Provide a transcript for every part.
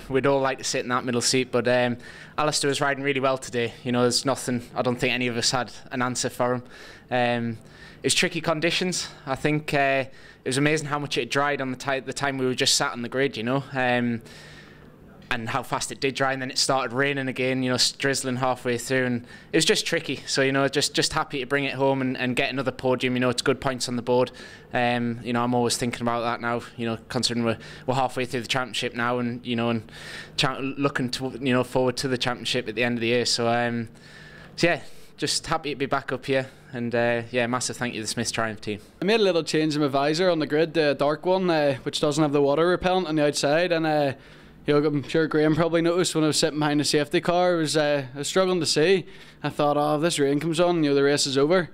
we'd all like to sit in that middle seat, but Alistair was riding really well today. You know, there's nothing, I don't think any of us had an answer for him. It was tricky conditions. I think it was amazing how much it dried on the time we were just sat on the grid, you know, and how fast it did dry, and then it started raining again, you know, drizzling halfway through, and it was just tricky. So, you know, just happy to bring it home and get another podium. You know, it's good points on the board. You know, I'm always thinking about that now, you know, considering we're halfway through the championship now, and, you know, and looking to, you know, forward to the championship at the end of the year. So, so yeah, just happy to be back up here, and yeah, massive thank you to the Smiths Triumph team. I made a little change in my visor on the grid, the dark one, which doesn't have the water repellent on the outside, and you know, I'm sure Graham probably noticed when I was sitting behind the safety car, I was struggling to see. I thought, oh, if this rain comes on, you know, the race is over.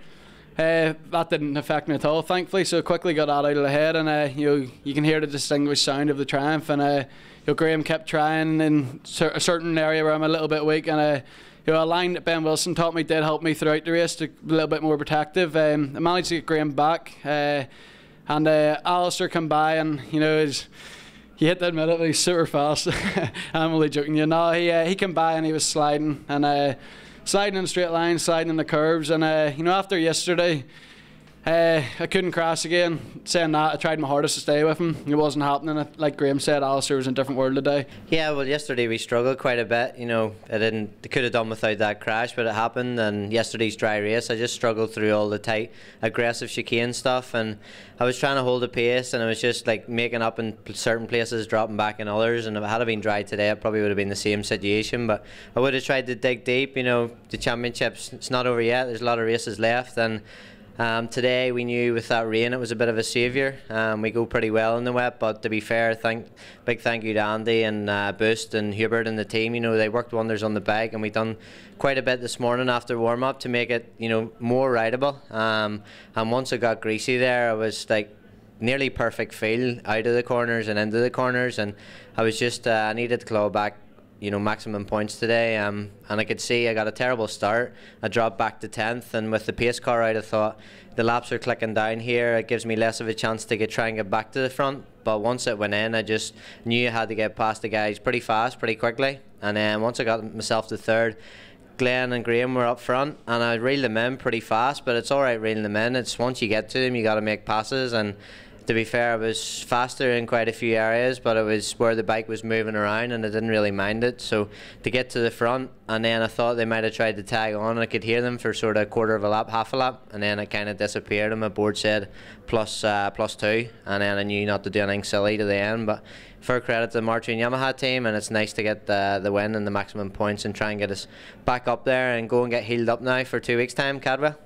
That didn't affect me at all, thankfully, so I quickly got that out of the head, and you know, you can hear the distinguished sound of the Triumph, and you know, Graham kept trying in a certain area where I'm a little bit weak, and you know, a line that Ben Wilson taught me did help me throughout the race to be a little bit more protective. I managed to get Graham back, and Alistair come by, and you know, you hate to admit it, he's super fast. I'm only joking. You know, he came by and he was sliding, and sliding in a straight line, sliding in the curves, and you know, after yesterday, I couldn't crash again. Saying that, I tried my hardest to stay with him. It wasn't happening. Like Graham said, Alistair was in a different world today. Yeah, well, yesterday we struggled quite a bit. You know, they could have done without that crash, but it happened. And yesterday's dry race, I just struggled through all the tight, aggressive chicane stuff, and I was trying to hold the pace, and I was just like making up in certain places, dropping back in others. And if it had been dry today, it probably would have been the same situation. But I would have tried to dig deep. You know, the championships, it's not over yet. There's a lot of races left, and today we knew with that rain it was a bit of a saviour. We go pretty well in the wet, but to be fair, big thank you to Andy and Boost and Hubert and the team. You know, they worked wonders on the bike, and we done quite a bit this morning after warm up to make it, you know, more rideable. And once it got greasy there, I was like nearly perfect feel out of the corners and into the corners, and I was just I needed to claw back, you know, maximum points today, and I could see I got a terrible start. I dropped back to 10th, and with the pace car out, I thought the laps are clicking down here, it gives me less of a chance to try and get back to the front. But once it went in, I just knew I had to get past the guys pretty fast, pretty quickly, and then once I got myself to third, Glenn and Graham were up front, and I reeled them in pretty fast. But it's alright reeling them in, it's once you get to them you got to make passes, and to be fair, I was faster in quite a few areas, but it was where the bike was moving around and I didn't really mind it. So to get to the front, and then I thought they might have tried to tag on, I could hear them for sort of a quarter of a lap, half a lap, and then it kind of disappeared and my board said plus 2, and then I knew not to do anything silly to the end. But fair credit to the Motorpoint Yamaha team, and it's nice to get the win and the maximum points and try and get us back up there and go and get healed up now for 2 weeks' time, Cadwell.